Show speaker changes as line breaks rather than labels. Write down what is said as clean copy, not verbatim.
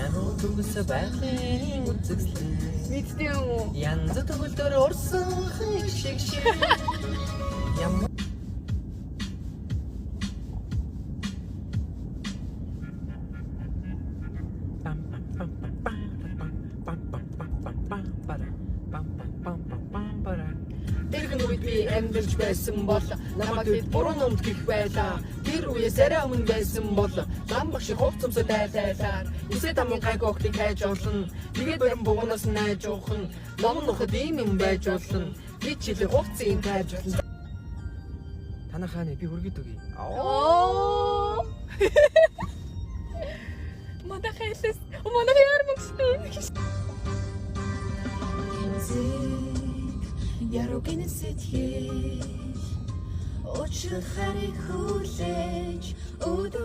Намуу төгс байхын үзэсгэлэн.
Мэддэг юм уу?
Янз төгөлдөр урсан шиг шиг. Ямар
Тэрхэн үед би амьдарч байсан бол намайг хэд буруу юмд гих байлаа. Тэр үеэс арай өмнө байсан бол лам багш хувцамсаа дайлайлаар үсээ тамын гайг охтыг хайж олно. Тэгээд барин бугунаас найж уухна. Ном нөхөд ийм юм байж болно. Би чилээ хувцсыг хайж олно.
танаа хааны би хүргээд өгье.
Оо. Манай хэлээс манай ярмагс.
Ярогын сэтгэл очрох хариг хүлээж